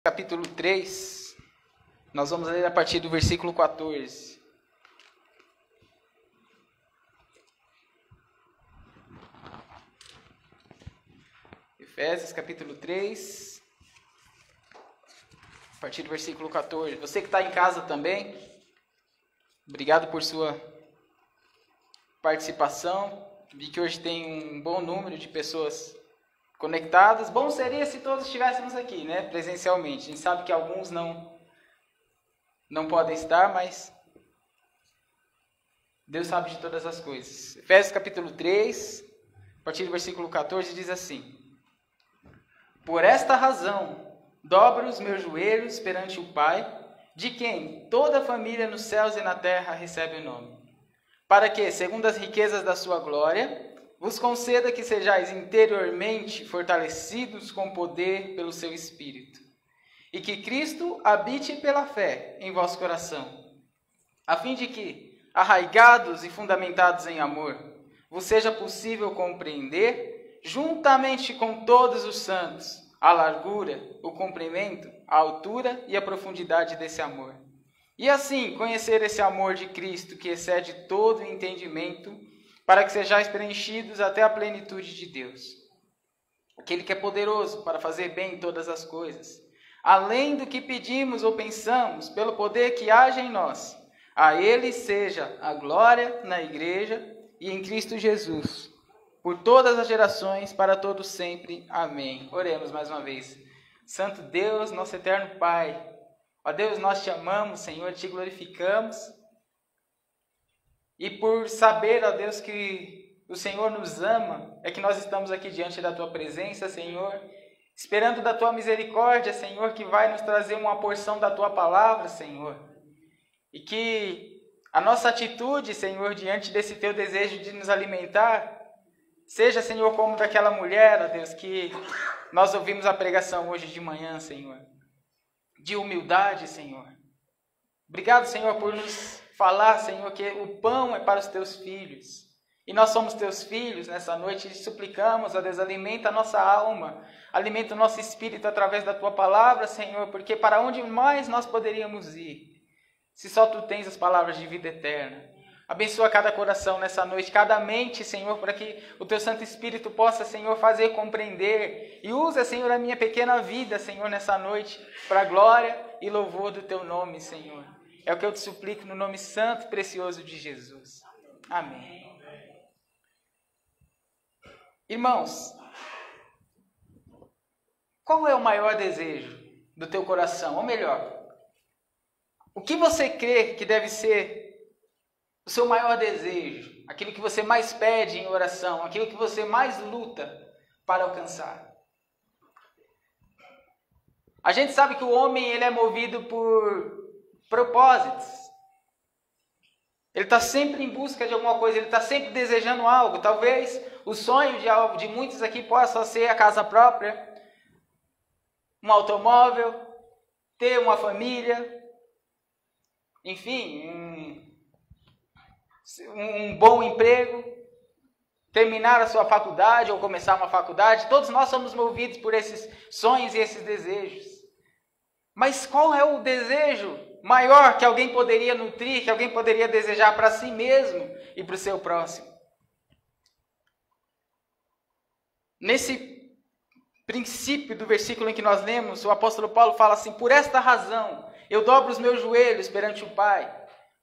Capítulo 3, nós vamos ler a partir do versículo 14. Efésios, capítulo 3, a partir do versículo 14. Você que está em casa também, obrigado por sua participação. Vi que hoje tem um bom número de pessoas conectadas. Bom seria se todos estivéssemos aqui, né, presencialmente. A gente sabe que alguns não podem estar, mas Deus sabe de todas as coisas. Efésios capítulo 3, a partir do versículo 14, diz assim: Por esta razão, dobro os meus joelhos perante o Pai, de quem toda a família nos céus e na terra recebe o nome, para que, segundo as riquezas da sua glória, vos conceda que sejais interiormente fortalecidos com poder pelo seu Espírito, e que Cristo habite pela fé em vosso coração, a fim de que, arraigados e fundamentados em amor, vos seja possível compreender, juntamente com todos os santos, a largura, o comprimento, a altura e a profundidade desse amor. E assim, conhecer esse amor de Cristo que excede todo o entendimento, para que sejais preenchidos até a plenitude de Deus. Aquele que é poderoso para fazer bem todas as coisas, além do que pedimos ou pensamos, pelo poder que age em nós. A Ele seja a glória na Igreja e em Cristo Jesus, por todas as gerações, para todos sempre. Amém. Oremos mais uma vez. Santo Deus, nosso eterno Pai, ó Deus, nós te amamos, Senhor, te glorificamos. E por saber, ó Deus, que o Senhor nos ama, é que nós estamos aqui diante da Tua presença, Senhor, esperando da Tua misericórdia, Senhor, que vai nos trazer uma porção da Tua palavra, Senhor. E que a nossa atitude, Senhor, diante desse Teu desejo de nos alimentar, seja, Senhor, como daquela mulher, ó Deus, que nós ouvimos a pregação hoje de manhã, Senhor, de humildade, Senhor. Obrigado, Senhor, por nos falar, Senhor, que o pão é para os teus filhos. E nós somos teus filhos nessa noite e suplicamos, ó Deus, alimenta a nossa alma, alimenta o nosso espírito através da tua palavra, Senhor, porque para onde mais nós poderíamos ir, se só tu tens as palavras de vida eterna. Abençoa cada coração nessa noite, cada mente, Senhor, para que o teu Santo Espírito possa, Senhor, fazer compreender. E usa, Senhor, a minha pequena vida, Senhor, nessa noite, para a glória e louvor do teu nome, Senhor. É o que eu te suplico no nome santo e precioso de Jesus. Amém. Irmãos, qual é o maior desejo do teu coração? Ou melhor, o que você crê que deve ser o seu maior desejo? Aquilo que você mais pede em oração, aquilo que você mais luta para alcançar. A gente sabe que o homem ele é movido por propósitos. Ele está sempre em busca de alguma coisa, ele está sempre desejando algo. Talvez o sonho de muitos aqui possa ser a casa própria, um automóvel, ter uma família, enfim, um bom emprego, terminar a sua faculdade ou começar uma faculdade. Todos nós somos movidos por esses sonhos e esses desejos. Mas qual é o desejo maior que alguém poderia nutrir, que alguém poderia desejar para si mesmo e para o seu próximo? Nesse princípio do versículo em que nós lemos, o apóstolo Paulo fala assim: por esta razão eu dobro os meus joelhos perante o Pai.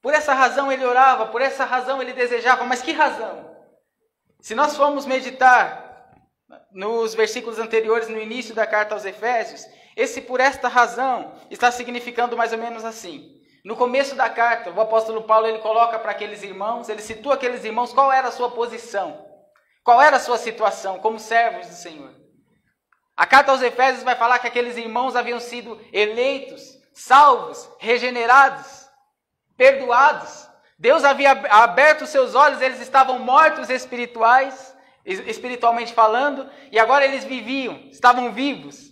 Por essa razão ele orava, por essa razão ele desejava. Mas que razão? Se nós formos meditar nos versículos anteriores, no início da carta aos Efésios, esse por esta razão está significando mais ou menos assim. No começo da carta, o apóstolo Paulo ele coloca para aqueles irmãos, ele situa aqueles irmãos qual era a sua posição, qual era a sua situação como servos do Senhor. A carta aos Efésios vai falar que aqueles irmãos haviam sido eleitos, salvos, regenerados, perdoados. Deus havia aberto os seus olhos, eles estavam mortos espiritualmente falando, e agora eles viviam, estavam vivos.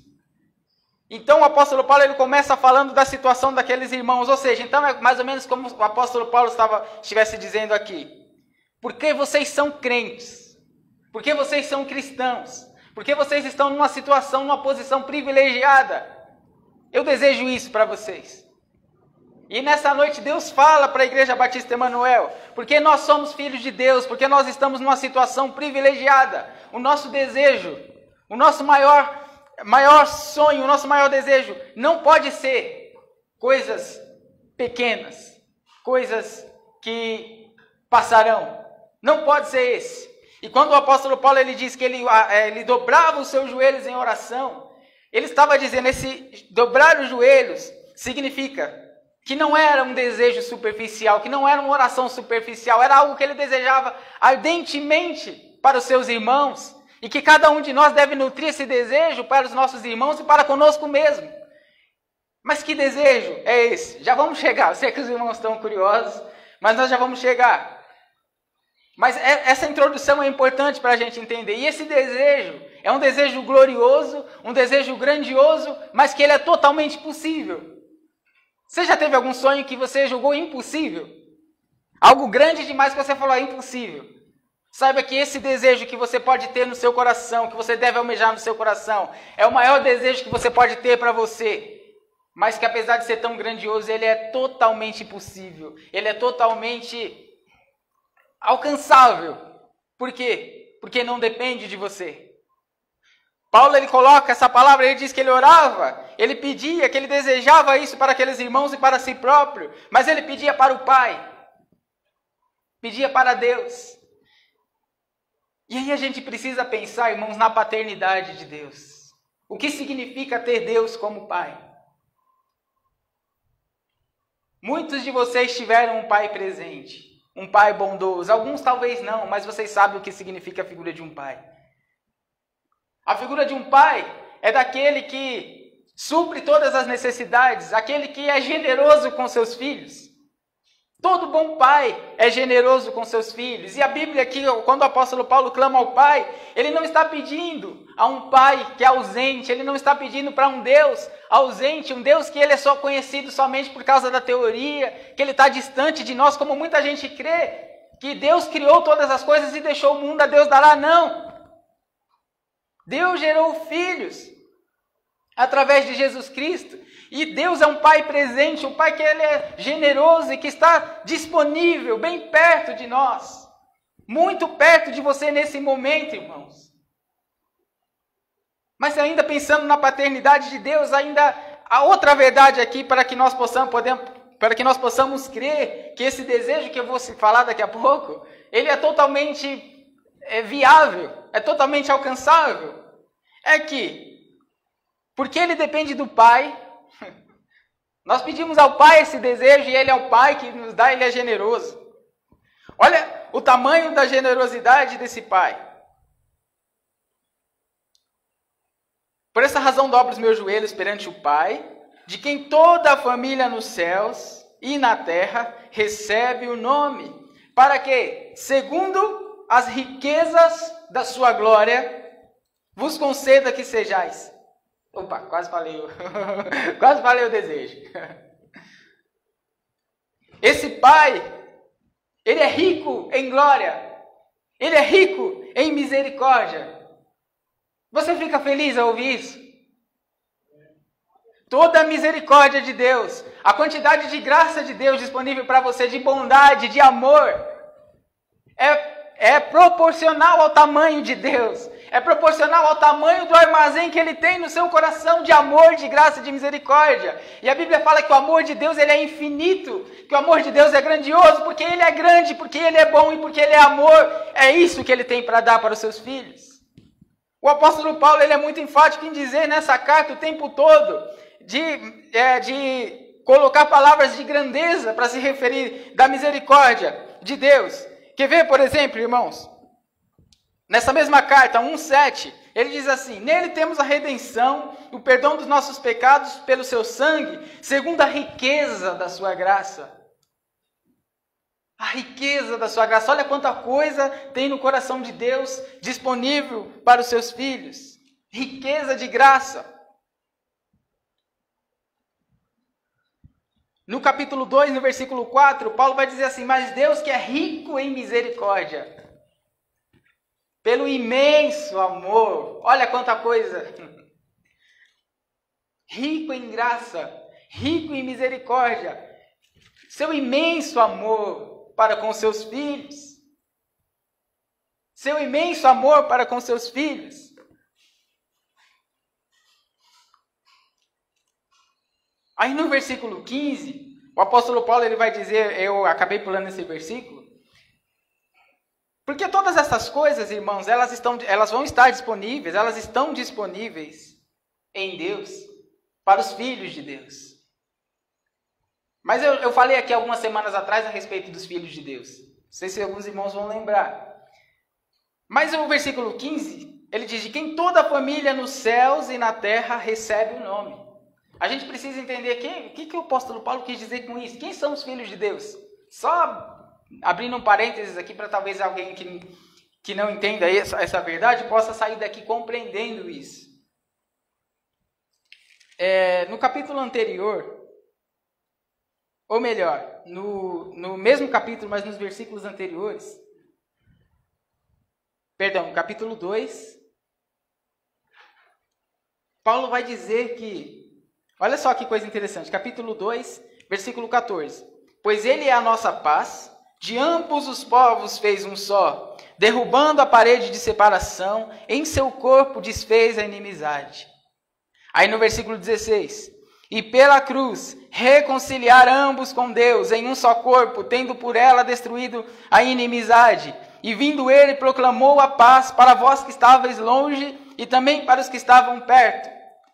Então o apóstolo Paulo ele começa falando da situação daqueles irmãos, ou seja, então é mais ou menos como o apóstolo Paulo estivesse dizendo aqui: porque vocês são crentes, porque vocês são cristãos, porque vocês estão numa situação, numa posição privilegiada, Eu desejo isso para vocês. E nessa noite Deus fala para a Igreja Batista Emanuel, porque nós somos filhos de Deus, porque nós estamos numa situação privilegiada. O nosso desejo, o nosso maior sonho, o nosso maior desejo não pode ser coisas pequenas, coisas que passarão. Não pode ser esse. E quando o apóstolo Paulo ele diz que ele dobrava os seus joelhos em oração, ele estava dizendo, esse dobrar os joelhos significa que não era um desejo superficial, que não era uma oração superficial, era algo que ele desejava ardentemente para os seus irmãos, e que cada um de nós deve nutrir esse desejo para os nossos irmãos e para conosco mesmo. Mas que desejo é esse? Já vamos chegar, eu sei que os irmãos estão curiosos, mas nós já vamos chegar. Mas essa introdução é importante para a gente entender, e esse desejo é um desejo glorioso, um desejo grandioso, mas que ele é totalmente possível. Você já teve algum sonho que você julgou impossível? Algo grande demais que você falou, é impossível. Saiba que esse desejo que você pode ter no seu coração, que você deve almejar no seu coração, é o maior desejo que você pode ter para você. Mas que apesar de ser tão grandioso, ele é totalmente possível. Ele é totalmente alcançável. Por quê? Porque não depende de você. Paulo ele coloca essa palavra, ele diz que ele orava, ele pedia, que ele desejava isso para aqueles irmãos e para si próprio, mas ele pedia para o Pai, pedia para Deus. E aí a gente precisa pensar, irmãos, na paternidade de Deus. O que significa ter Deus como Pai? Muitos de vocês tiveram um pai presente, um pai bondoso, alguns talvez não, mas vocês sabem o que significa a figura de um pai. A figura de um pai é daquele que supre todas as necessidades, aquele que é generoso com seus filhos. Todo bom pai é generoso com seus filhos. E a Bíblia aqui, quando o apóstolo Paulo clama ao Pai, ele não está pedindo a um pai que é ausente, ele não está pedindo para um Deus ausente, um Deus que ele é só conhecido somente por causa da teoria, que ele está distante de nós, como muita gente crê, que Deus criou todas as coisas e deixou o mundo a Deus dará. Não! Deus gerou filhos através de Jesus Cristo. E Deus é um Pai presente, um Pai que ele é generoso e que está disponível, bem perto de nós. Muito perto de você nesse momento, irmãos. Mas ainda pensando na paternidade de Deus, ainda há outra verdade aqui para que nós possamos crer que esse desejo que eu vou falar daqui a pouco, ele é totalmente viável, é totalmente alcançável. É que, porque ele depende do Pai, nós pedimos ao Pai esse desejo e ele é o Pai que nos dá, ele é generoso. Olha o tamanho da generosidade desse Pai. Por essa razão dobro os meus joelhos perante o Pai, de quem toda a família nos céus e na terra recebe o nome, para que, segundo as riquezas da sua glória, vos conceda que sejais. Opa, quase falei quase falei o desejo. Esse Pai, ele é rico em glória, ele é rico em misericórdia. Você fica feliz ao ouvir isso? Toda a misericórdia de Deus, a quantidade de graça de Deus disponível para você, de bondade, de amor, é proporcional ao tamanho de Deus. É proporcional ao tamanho do armazém que ele tem no seu coração de amor, de graça, de misericórdia. E a Bíblia fala que o amor de Deus ele é infinito, que o amor de Deus é grandioso, porque ele é grande, porque ele é bom e porque ele é amor. É isso que ele tem para dar para os seus filhos. O apóstolo Paulo ele é muito enfático em dizer nessa carta o tempo todo, de colocar palavras de grandeza para se referir da misericórdia de Deus. Quer ver, por exemplo, irmãos? Nessa mesma carta, 1:7, ele diz assim: nele temos a redenção, o perdão dos nossos pecados pelo seu sangue, segundo a riqueza da sua graça. A riqueza da sua graça. Olha quanta coisa tem no coração de Deus disponível para os seus filhos. Riqueza de graça. No capítulo 2, no versículo 4, Paulo vai dizer assim: mas Deus que é rico em misericórdia, pelo imenso amor, olha quanta coisa, rico em graça, rico em misericórdia, seu imenso amor para com seus filhos. Seu imenso amor para com seus filhos. Aí no versículo 15, o apóstolo Paulo ele vai dizer, eu acabei pulando esse versículo, porque todas essas coisas, irmãos, elas vão estar disponíveis, elas estão disponíveis em Deus, para os filhos de Deus. Mas eu falei aqui algumas semanas atrás a respeito dos filhos de Deus. Não sei se alguns irmãos vão lembrar. Mas o versículo 15, ele diz de quem toda a família nos céus e na terra recebe o nome. A gente precisa entender o que o apóstolo Paulo quis dizer com isso. Quem são os filhos de Deus? Só abrindo um parênteses aqui para talvez alguém que não entenda essa verdade possa sair daqui compreendendo isso. No capítulo anterior, ou melhor, no mesmo capítulo, mas nos versículos anteriores, perdão, capítulo 2, Paulo vai dizer que, olha só que coisa interessante, capítulo 2, versículo 14. Pois ele é a nossa paz, de ambos os povos fez um só, derrubando a parede de separação, em seu corpo desfez a inimizade. Aí no versículo 16, e pela cruz reconciliar ambos com Deus em um só corpo, tendo por ela destruído a inimizade. E vindo ele, proclamou a paz para vós que estáveis longe e também para os que estavam perto.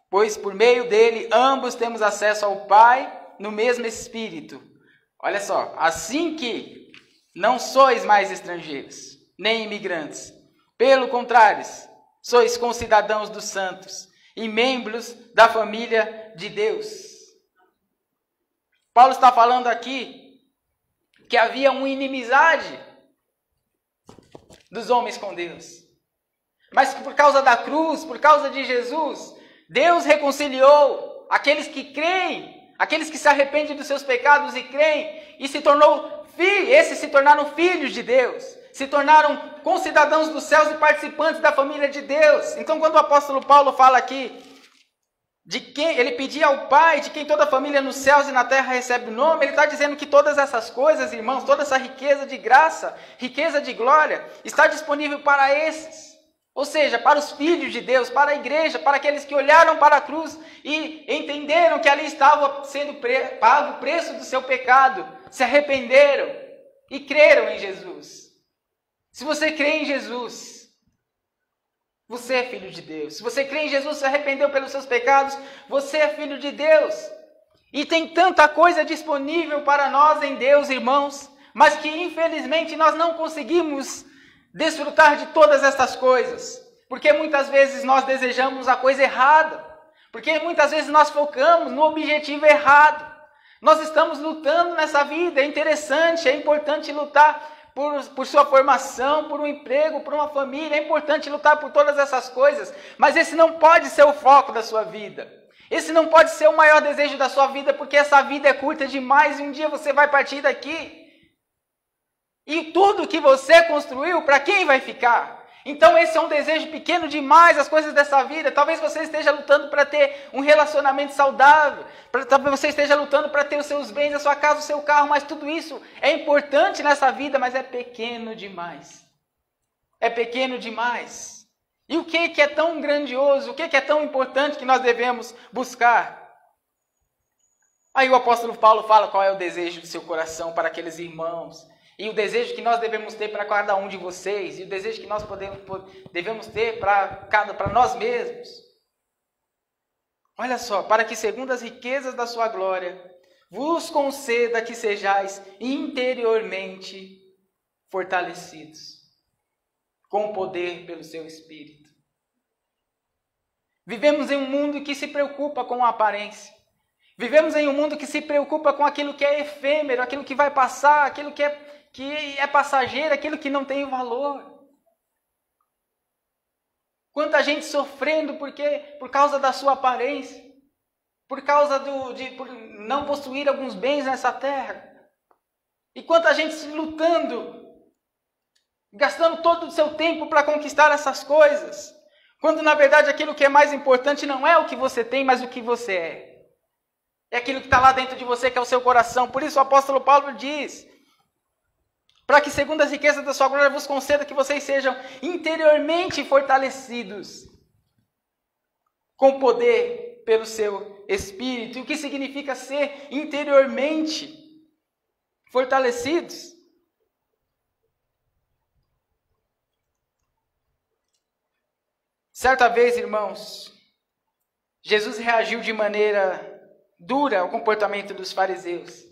Pois por meio dele, ambos temos acesso ao Pai no mesmo Espírito. Olha só, assim que não sois mais estrangeiros, nem imigrantes. Pelo contrário, sois concidadãos dos santos e membros da família de Deus. Paulo está falando aqui que havia uma inimizade dos homens com Deus. Mas que por causa da cruz, por causa de Jesus, Deus reconciliou aqueles que creem, aqueles que se arrependem dos seus pecados e creem, e esses se tornaram filhos de Deus, se tornaram concidadãos dos céus e participantes da família de Deus. Então quando o apóstolo Paulo fala aqui, de quem ele pedia ao Pai, de quem toda a família nos céus e na terra recebe o nome, ele está dizendo que todas essas coisas, irmãos, toda essa riqueza de graça, riqueza de glória, está disponível para esses. Ou seja, para os filhos de Deus, para a igreja, para aqueles que olharam para a cruz e entenderam que ali estava sendo pago o preço do seu pecado, se arrependeram e creram em Jesus. Se você crê em Jesus, você é filho de Deus. Se você crê em Jesus, se arrependeu pelos seus pecados, você é filho de Deus. E tem tanta coisa disponível para nós em Deus, irmãos, mas que infelizmente nós não conseguimos desfrutar de todas estas coisas. Porque muitas vezes nós desejamos a coisa errada. Porque muitas vezes nós focamos no objetivo errado. Nós estamos lutando nessa vida, é interessante, é importante lutar por sua formação, por um emprego, por uma família, é importante lutar por todas essas coisas, mas esse não pode ser o foco da sua vida. Esse não pode ser o maior desejo da sua vida, porque essa vida é curta demais e um dia você vai partir daqui. E tudo que você construiu, para quem vai ficar? Então esse é um desejo pequeno demais, as coisas dessa vida. Talvez você esteja lutando para ter um relacionamento saudável, talvez você esteja lutando para ter os seus bens, a sua casa, o seu carro, mas tudo isso é importante nessa vida, mas é pequeno demais. É pequeno demais. E o que é tão grandioso, o que é tão importante que nós devemos buscar? Aí o apóstolo Paulo fala qual é o desejo do seu coração para aqueles irmãos. E o desejo que nós devemos ter para cada um de vocês. E o desejo que nós devemos ter para nós mesmos. Olha só, para que segundo as riquezas da sua glória, vos conceda que sejais interiormente fortalecidos, com poder pelo seu Espírito. Vivemos em um mundo que se preocupa com a aparência. Vivemos em um mundo que se preocupa com aquilo que é efêmero, aquilo que vai passar, aquilo que é passageiro, aquilo que não tem valor. Quanta gente sofrendo por causa da sua aparência, por causa por não possuir alguns bens nessa terra. E quanta gente se lutando, gastando todo o seu tempo para conquistar essas coisas. Quando na verdade aquilo que é mais importante não é o que você tem, mas o que você é. É aquilo que está lá dentro de você, que é o seu coração. Por isso o apóstolo Paulo diz: para que segundo as riquezas da sua glória vos conceda que vocês sejam interiormente fortalecidos com poder pelo seu Espírito. E o que significa ser interiormente fortalecidos? Certa vez, irmãos, Jesus reagiu de maneira dura ao comportamento dos fariseus.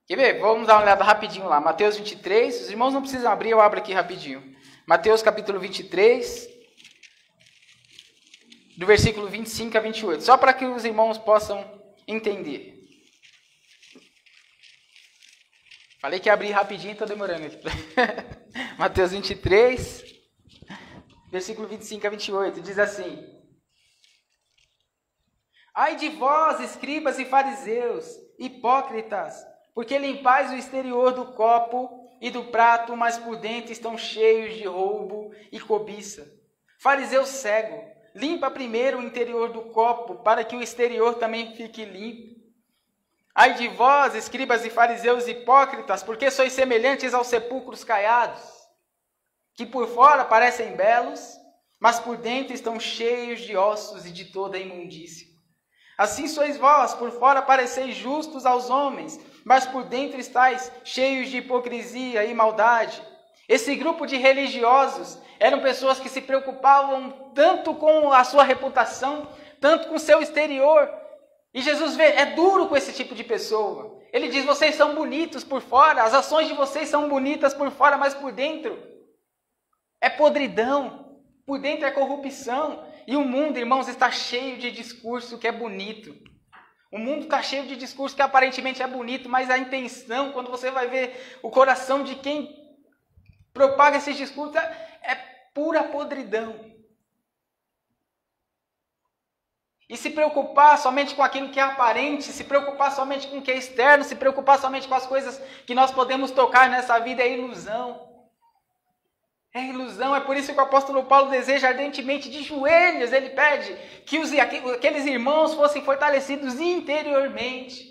Quer ver? Vamos dar uma olhada rapidinho lá. Mateus 23. Os irmãos não precisam abrir, eu abro aqui rapidinho. Mateus capítulo 23, do versículo 25 a 28. Só para que os irmãos possam entender. Falei que ia abrir rapidinho, estou demorando aqui. Mateus 23, versículo 25 a 28. Diz assim: ai de vós, escribas e fariseus, hipócritas, porque limpais o exterior do copo e do prato, mas por dentro estão cheios de roubo e cobiça. Fariseu cego, limpa primeiro o interior do copo, para que o exterior também fique limpo. Ai de vós, escribas e fariseus hipócritas, porque sois semelhantes aos sepulcros caiados, que por fora parecem belos, mas por dentro estão cheios de ossos e de toda a imundícia. Assim sois vós, por fora pareceis justos aos homens, mas por dentro estáis cheios de hipocrisia e maldade. Esse grupo de religiosos eram pessoas que se preocupavam tanto com a sua reputação, tanto com o seu exterior. E Jesus é duro com esse tipo de pessoa. Ele diz: vocês são bonitos por fora, as ações de vocês são bonitas por fora, mas por dentro é podridão, por dentro é corrupção. E o mundo, irmãos, está cheio de discurso que é bonito. O mundo está cheio de discurso que aparentemente é bonito, mas a intenção, quando você vai ver o coração de quem propaga esse discurso, é pura podridão. E se preocupar somente com aquilo que é aparente, se preocupar somente com o que é externo, se preocupar somente com as coisas que nós podemos tocar nessa vida é ilusão. É ilusão, é por isso que o apóstolo Paulo deseja ardentemente, de joelhos, ele pede que aqueles irmãos fossem fortalecidos interiormente.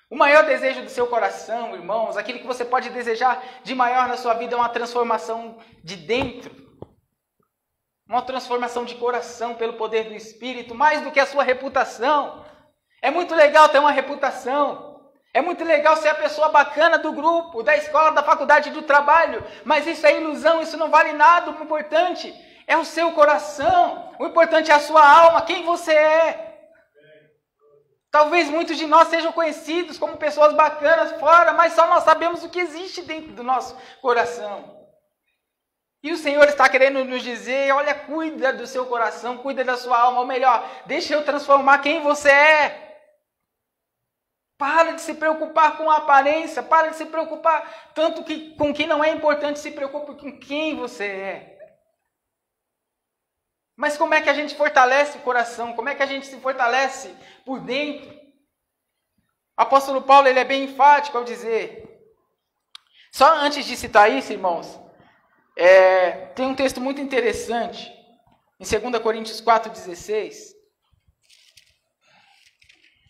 O maior desejo do seu coração, irmãos, aquilo que você pode desejar de maior na sua vida é uma transformação de dentro. Uma transformação de coração pelo poder do Espírito, mais do que a sua reputação. É muito legal ter uma reputação. É muito legal ser a pessoa bacana do grupo, da escola, da faculdade, do trabalho. Mas isso é ilusão, isso não vale nada. O importante é o seu coração. O importante é a sua alma, quem você é. Talvez muitos de nós sejam conhecidos como pessoas bacanas fora, mas só nós sabemos o que existe dentro do nosso coração. E o Senhor está querendo nos dizer: olha, cuida do seu coração, cuida da sua alma. Ou melhor, deixa eu transformar quem você é. Para de se preocupar com a aparência, para de se preocupar tanto com o que não é importante, se preocupe com quem você é. Mas como é que a gente fortalece o coração? Como é que a gente se fortalece por dentro? O apóstolo Paulo, ele é bem enfático ao dizer. Só antes de citar isso, irmãos, tem um texto muito interessante, em 2 Coríntios 4,16.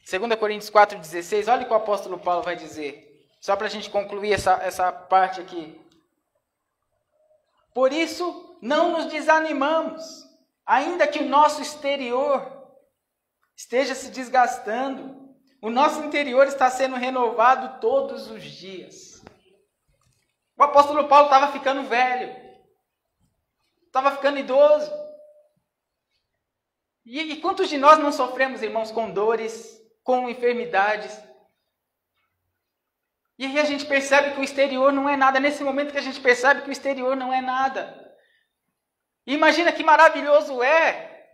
2 Coríntios 4,16, olha o que o apóstolo Paulo vai dizer. Só para a gente concluir essa parte aqui. Por isso, não nos desanimamos, ainda que o nosso exterior esteja se desgastando. O nosso interior está sendo renovado todos os dias. O apóstolo Paulo estava ficando velho. Estava ficando idoso. E quantos de nós não sofremos, irmãos, com dores, com enfermidades? E aí a gente percebe que o exterior não é nada. Nesse momento que a gente percebe que o exterior não é nada. E imagina que maravilhoso é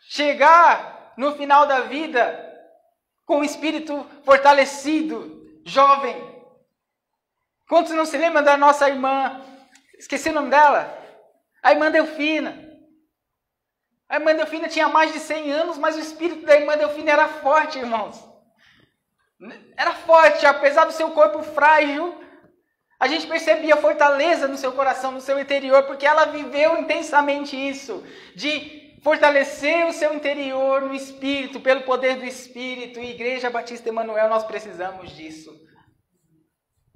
chegar no final da vida com o espírito fortalecido, jovem. Quantos não se lembram da nossa irmã? Esqueci o nome dela. A irmã Delfina. A irmã Delfina tinha mais de 100 anos, mas o espírito da irmã Delfina era forte, irmãos. Era forte, apesar do seu corpo frágil. A gente percebia fortaleza no seu coração, no seu interior, porque ela viveu intensamente isso. De fortalecer o seu interior no Espírito, pelo poder do Espírito. E Igreja Batista Emanuel, nós precisamos disso.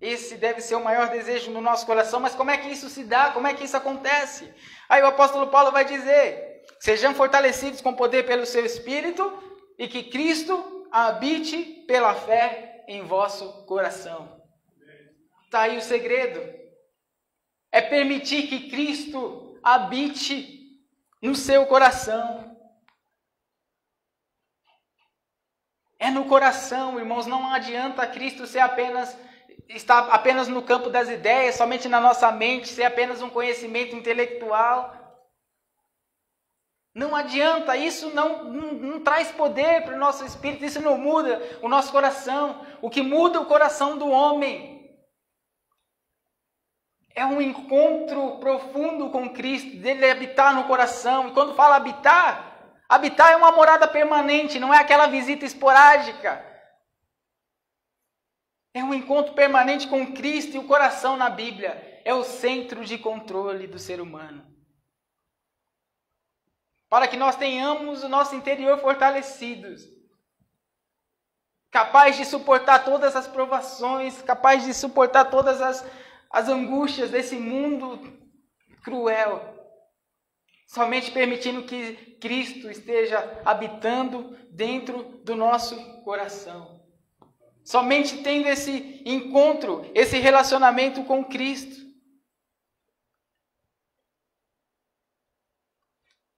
Esse deve ser o maior desejo no nosso coração, mas como é que isso se dá? Como é que isso acontece? Aí o apóstolo Paulo vai dizer: sejam fortalecidos com poder pelo seu Espírito e que Cristo habite pela fé em vosso coração. Está aí o segredo. É permitir que Cristo habite no seu coração. É no coração, irmãos. Não adianta Cristo estar apenas no campo das ideias, somente na nossa mente, ser apenas um conhecimento intelectual. Não adianta, isso não traz poder para o nosso espírito, isso não muda o nosso coração. O que muda o coração do homem é um encontro profundo com Cristo, dele habitar no coração. E quando fala habitar é uma morada permanente, não é aquela visita esporádica. É um encontro permanente com Cristo, e o coração na Bíblia é o centro de controle do ser humano. Para que nós tenhamos o nosso interior fortalecidos, capaz de suportar todas as provações, capaz de suportar todas as angústias desse mundo cruel, somente permitindo que Cristo esteja habitando dentro do nosso coração. Somente tendo esse encontro, esse relacionamento com Cristo.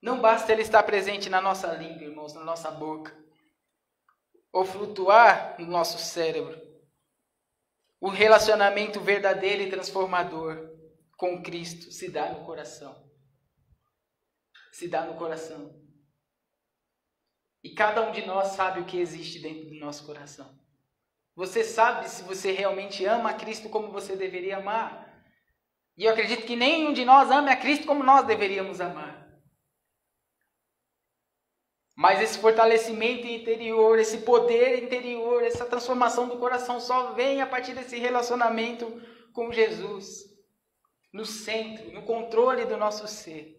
Não basta Ele estar presente na nossa língua, irmãos, na nossa boca, ou flutuar no nosso cérebro. O relacionamento verdadeiro e transformador com Cristo se dá no coração. Se dá no coração. E cada um de nós sabe o que existe dentro do nosso coração. Você sabe se você realmente ama a Cristo como você deveria amar. E eu acredito que nenhum de nós ama a Cristo como nós deveríamos amar. Mas esse fortalecimento interior, esse poder interior, essa transformação do coração só vem a partir desse relacionamento com Jesus. No centro, no controle do nosso ser.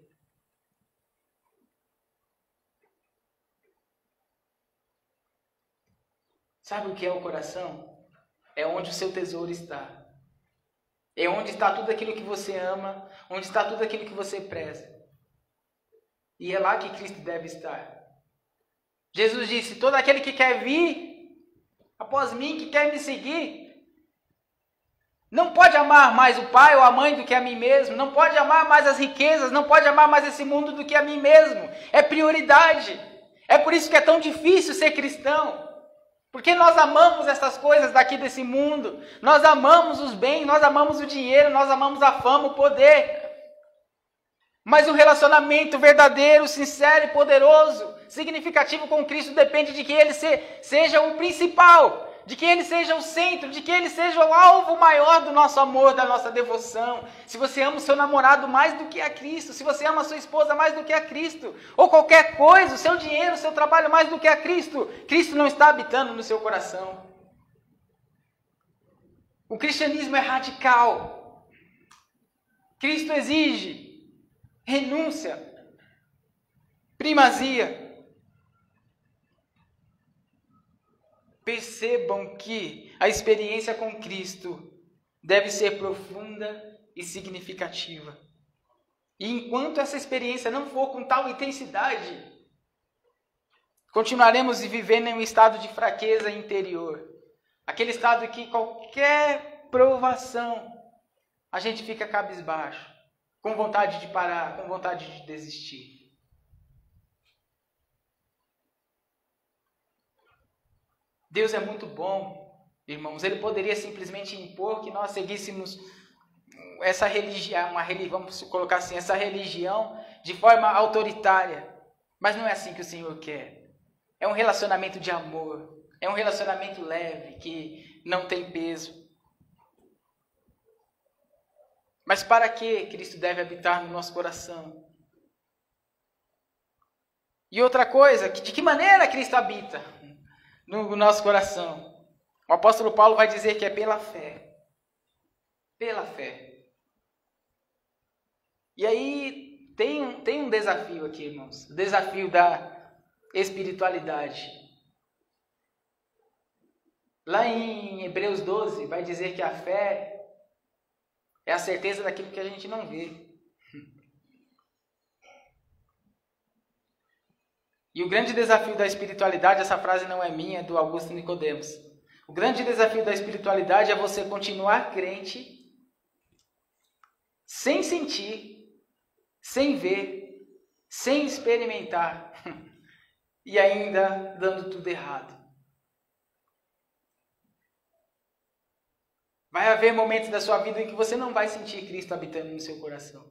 Sabe o que é o coração? É onde o seu tesouro está. É onde está tudo aquilo que você ama, onde está tudo aquilo que você preza. E é lá que Cristo deve estar. Jesus disse: todo aquele que quer vir após mim, que quer me seguir, não pode amar mais o pai ou a mãe do que a mim mesmo, não pode amar mais as riquezas, não pode amar mais esse mundo do que a mim mesmo. É prioridade. É por isso que é tão difícil ser cristão. Porque nós amamos essas coisas daqui desse mundo. Nós amamos os bens, nós amamos o dinheiro, nós amamos a fama, o poder. Mas o relacionamento verdadeiro, sincero e poderoso, significativo com Cristo depende de que Ele seja o principal, de que Ele seja o centro, de que Ele seja o alvo maior do nosso amor, da nossa devoção. Se você ama o seu namorado mais do que a Cristo, se você ama a sua esposa mais do que a Cristo, ou qualquer coisa, o seu dinheiro, o seu trabalho mais do que a Cristo, Cristo não está habitando no seu coração. O cristianismo é radical. Cristo exige renúncia, primazia. Percebam que a experiência com Cristo deve ser profunda e significativa. E enquanto essa experiência não for com tal intensidade, continuaremos vivendo em um estado de fraqueza interior. Aquele estado em que qualquer provação a gente fica cabisbaixo, com vontade de parar, com vontade de desistir. Deus é muito bom, irmãos. Ele poderia simplesmente impor que nós seguíssemos essa religião, vamos colocar assim, essa religião de forma autoritária. Mas não é assim que o Senhor quer. É um relacionamento de amor. É um relacionamento leve, que não tem peso. Mas para que Cristo deve habitar no nosso coração? E outra coisa, de que maneira Cristo habita no nosso coração? O apóstolo Paulo vai dizer que é pela fé. Pela fé. E aí, tem um desafio aqui, irmãos. O desafio da espiritualidade. Lá em Hebreus 12, vai dizer que a fé é a certeza daquilo que a gente não vê. E o grande desafio da espiritualidade, essa frase não é minha, é do Augusto Nicodemos. O grande desafio da espiritualidade é você continuar crente, sem sentir, sem ver, sem experimentar, e ainda dando tudo errado. Vai haver momentos da sua vida em que você não vai sentir Cristo habitando no seu coração.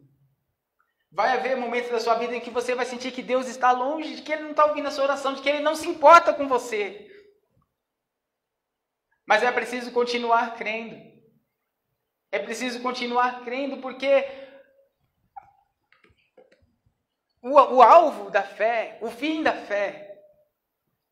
Vai haver momentos da sua vida em que você vai sentir que Deus está longe, de que Ele não está ouvindo a sua oração, de que Ele não se importa com você. Mas é preciso continuar crendo. É preciso continuar crendo porque o alvo da fé, o fim da fé,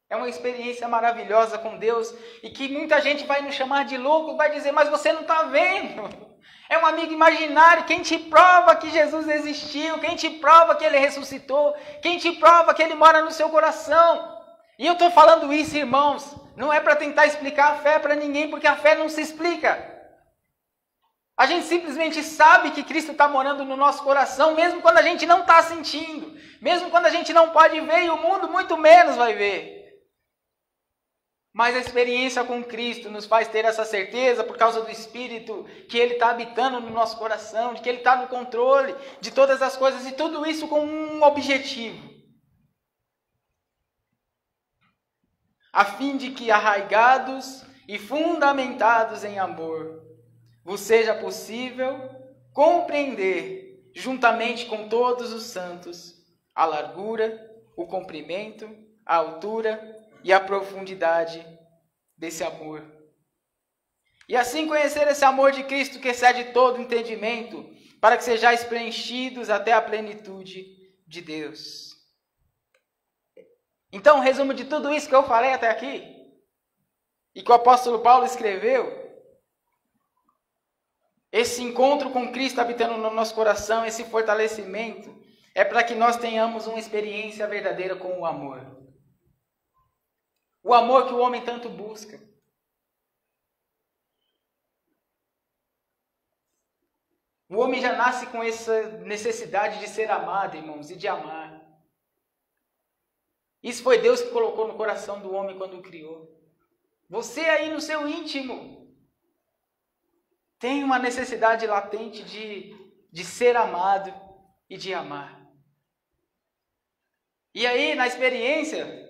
é uma experiência maravilhosa com Deus e que muita gente vai nos chamar de louco, vai dizer, mas você não está vendo. É um amigo imaginário. Quem te prova que Jesus existiu? Quem te prova que Ele ressuscitou? Quem te prova que Ele mora no seu coração? E eu estou falando isso, irmãos, não é para tentar explicar a fé para ninguém, porque a fé não se explica. A gente simplesmente sabe que Cristo está morando no nosso coração, mesmo quando a gente não está sentindo, mesmo quando a gente não pode ver e o mundo muito menos vai ver. Mas a experiência com Cristo nos faz ter essa certeza, por causa do Espírito, que Ele está habitando no nosso coração, de que Ele está no controle de todas as coisas, e tudo isso com um objetivo. A fim de que, arraigados e fundamentados em amor, vos seja possível compreender, juntamente com todos os santos, a largura, o comprimento, a altura e a profundidade desse amor. E assim conhecer esse amor de Cristo que excede todo entendimento, para que sejais preenchidos até a plenitude de Deus. Então, resumo de tudo isso que eu falei até aqui, e que o apóstolo Paulo escreveu, esse encontro com Cristo habitando no nosso coração, esse fortalecimento, é para que nós tenhamos uma experiência verdadeira com o amor. O amor que o homem tanto busca. O homem já nasce com essa necessidade de ser amado, irmãos, e de amar. Isso foi Deus que colocou no coração do homem quando o criou. Você aí no seu íntimo tem uma necessidade latente de ser amado e de amar. E aí, na experiência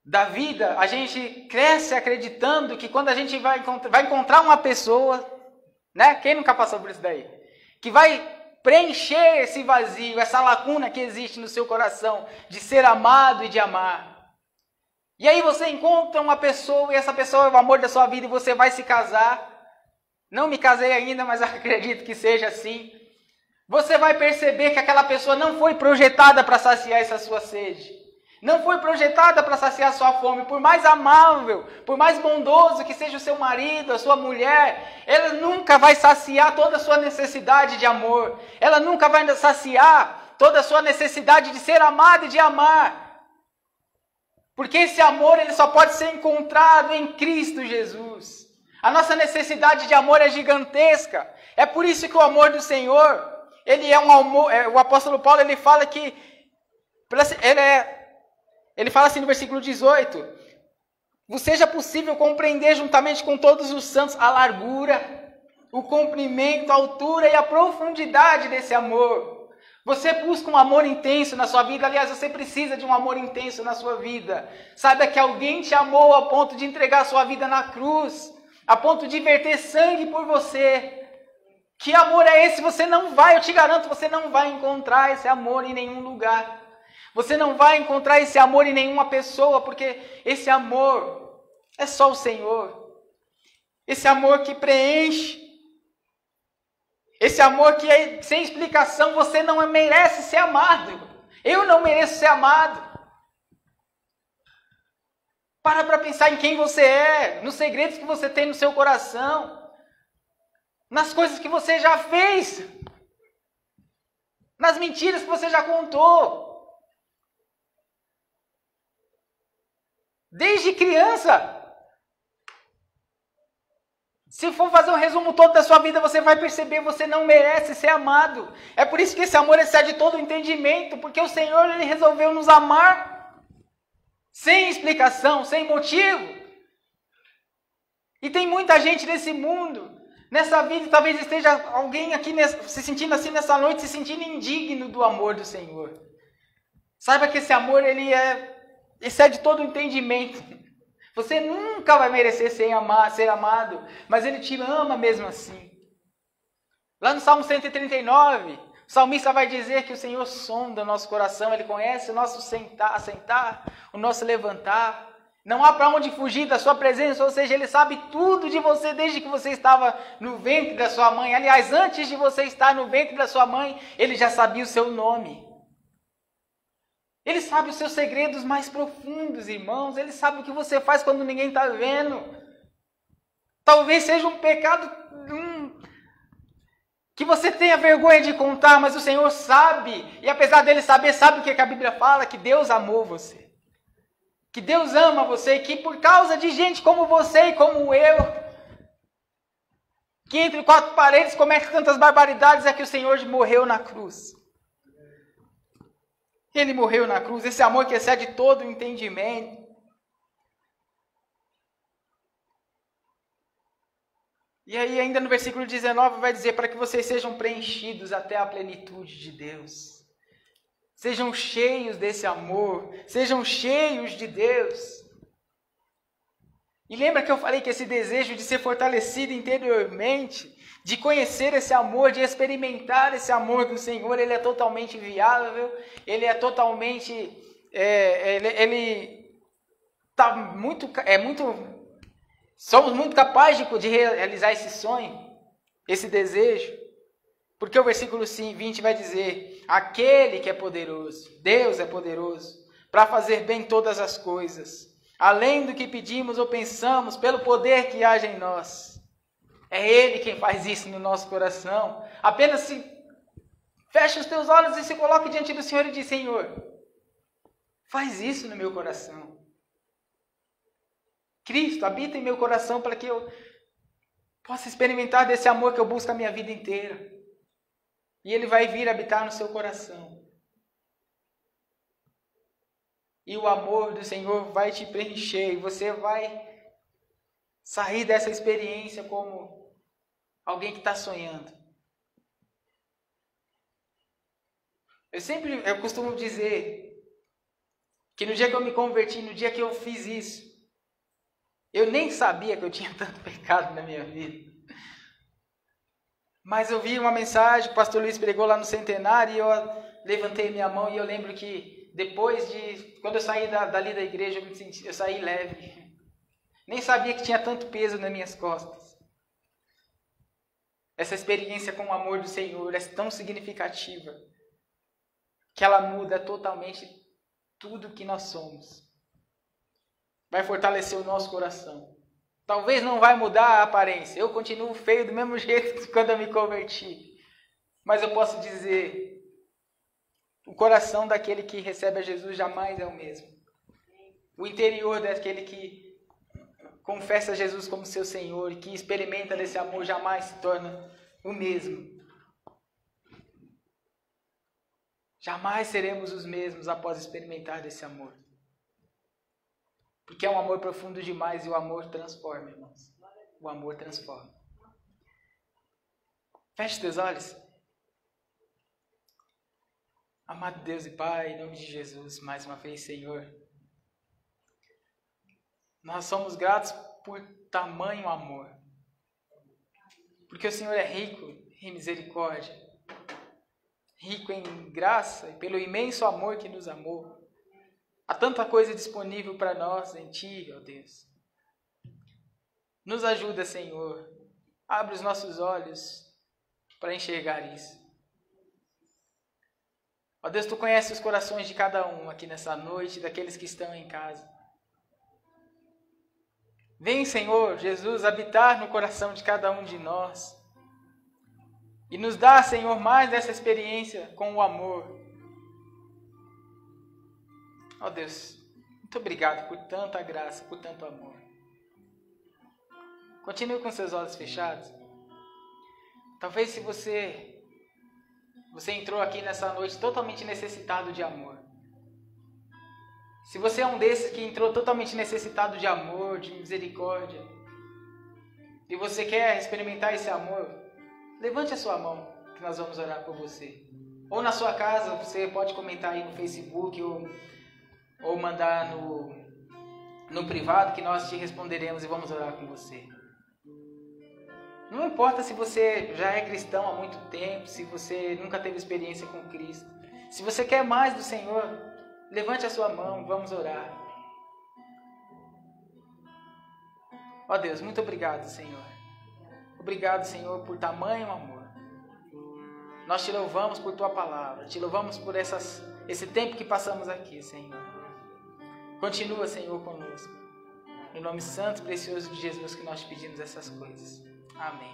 da vida, a gente cresce acreditando que quando a gente vai encontrar uma pessoa, né? Quem nunca passou por isso daí? Que vai preencher esse vazio, essa lacuna que existe no seu coração de ser amado e de amar. E aí você encontra uma pessoa e essa pessoa é o amor da sua vida e você vai se casar. Não me casei ainda, mas acredito que seja assim. Você vai perceber que aquela pessoa não foi projetada para saciar essa sua sede. Não foi projetada para saciar a sua fome. Por mais amável, por mais bondoso que seja o seu marido, a sua mulher, ela nunca vai saciar toda a sua necessidade de amor. Ela nunca vai saciar toda a sua necessidade de ser amada e de amar. Porque esse amor ele só pode ser encontrado em Cristo Jesus. A nossa necessidade de amor é gigantesca. É por isso que o amor do Senhor, ele é um amor. O apóstolo Paulo ele fala que ele fala assim no versículo 18: vos seja possível compreender juntamente com todos os santos a largura, o comprimento, a altura e a profundidade desse amor. Você busca um amor intenso na sua vida. Aliás, você precisa de um amor intenso na sua vida. Saiba que alguém te amou a ponto de entregar a sua vida na cruz, a ponto de verter sangue por você. Que amor é esse? Você não vai, eu te garanto, você não vai encontrar esse amor em nenhum lugar. Você não vai encontrar esse amor em nenhuma pessoa, porque esse amor é só o Senhor. Esse amor que preenche. Esse amor que é sem explicação. Você não merece ser amado. Eu não mereço ser amado. Para pensar em quem você é, nos segredos que você tem no seu coração, nas coisas que você já fez. nas mentiras que você já contou. Desde criança. Se for fazer um resumo todo da sua vida, você vai perceber que você não merece ser amado. É por isso que esse amor excede todo o entendimento, porque o Senhor, Ele resolveu nos amar sem explicação, sem motivo. E tem muita gente nesse mundo, nessa vida, e talvez esteja alguém aqui se sentindo assim nessa noite, se sentindo indigno do amor do Senhor. Saiba que esse amor, ele excede todo o entendimento. Você nunca vai merecer ser amado, mas Ele te ama mesmo assim. Lá no Salmo 139, o salmista vai dizer que o Senhor sonda o nosso coração, Ele conhece o nosso sentar, o nosso levantar. Não há para onde fugir da sua presença, ou seja, Ele sabe tudo de você desde que você estava no ventre da sua mãe. Aliás, antes de você estar no ventre da sua mãe, Ele já sabia o seu nome. Ele sabe os seus segredos mais profundos, irmãos. Ele sabe o que você faz quando ninguém está vendo. Talvez seja um pecado que você tenha vergonha de contar, mas o Senhor sabe. E apesar dele saber, sabe o que a Bíblia fala? Que Deus amou você. Que Deus ama você e que por causa de gente como você e como eu, que entre quatro paredes comete tantas barbaridades, é que o Senhor morreu na cruz. Ele morreu na cruz, esse amor que excede todo o entendimento. E aí ainda no versículo 19 vai dizer para que vocês sejam preenchidos até a plenitude de Deus. Sejam cheios desse amor, sejam cheios de Deus. E lembra que eu falei que esse desejo de ser fortalecido interiormente, de conhecer esse amor, de experimentar esse amor do Senhor, ele é totalmente viável, ele é totalmente, somos muito capazes de realizar esse sonho, esse desejo, porque o versículo 20 vai dizer, aquele que é poderoso, Deus é poderoso, para fazer bem todas as coisas, além do que pedimos ou pensamos, pelo poder que age em nós. É Ele quem faz isso no nosso coração. Apenas feche os teus olhos e se coloque diante do Senhor e diz, Senhor, faz isso no meu coração. Cristo, habita em meu coração para que eu possa experimentar desse amor que eu busco a minha vida inteira. E Ele vai vir habitar no seu coração. E o amor do Senhor vai te preencher. E você vai sair dessa experiência como alguém que está sonhando. Eu costumo dizer que no dia que eu me converti, no dia que eu fiz isso, eu nem sabia que eu tinha tanto pecado na minha vida. Mas eu vi uma mensagem que o pastor Luiz pregou lá no Centenário e eu levantei minha mão e eu lembro que quando eu saí dali da igreja, eu saí leve. Nem sabia que tinha tanto peso nas minhas costas. Essa experiência com o amor do Senhor é tão significativa que ela muda totalmente tudo que nós somos. Vai fortalecer o nosso coração. Talvez não vai mudar a aparência. Eu continuo feio do mesmo jeito que quando eu me converti. Mas eu posso dizer, o coração daquele que recebe a Jesus jamais é o mesmo. O interior daquele que confessa Jesus como seu Senhor e que experimenta desse amor jamais se torna o mesmo. Jamais seremos os mesmos após experimentar desse amor. Porque é um amor profundo demais e o amor transforma, irmãos. O amor transforma. Feche teus olhos. Amado Deus e Pai, em nome de Jesus, mais uma vez, Senhor. Nós somos gratos por tamanho amor. Porque o Senhor é rico em misericórdia, rico em graça e pelo imenso amor que nos amou. Há tanta coisa disponível para nós em Ti, ó Deus. Nos ajuda, Senhor. Abre os nossos olhos para enxergar isso. Ó Deus, Tu conheces os corações de cada um aqui nessa noite, daqueles que estão em casa. Vem, Senhor Jesus, habitar no coração de cada um de nós. E nos dá, Senhor, mais dessa experiência com o amor. Ó Deus, muito obrigado por tanta graça, por tanto amor. Continue com seus olhos fechados. Talvez se você entrou aqui nessa noite totalmente necessitado de amor. Se você é um desses que entrou totalmente necessitado de amor, de misericórdia, e você quer experimentar esse amor, levante a sua mão, que nós vamos orar por você. Ou na sua casa, você pode comentar aí no Facebook, ou mandar no privado, que nós te responderemos e vamos orar com você. Não importa se você já é cristão há muito tempo, se você nunca teve experiência com Cristo. Se você quer mais do Senhor, levante a sua mão, vamos orar. Ó Deus, muito obrigado, Senhor. Obrigado, Senhor, por tamanho amor. Nós te louvamos por Tua palavra, te louvamos por esse tempo que passamos aqui, Senhor. Continua, Senhor, conosco. Em nome santo e precioso de Jesus que nós te pedimos essas coisas. Amém.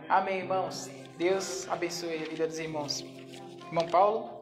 Amém, irmãos. Deus abençoe a vida dos irmãos. Irmão Paulo.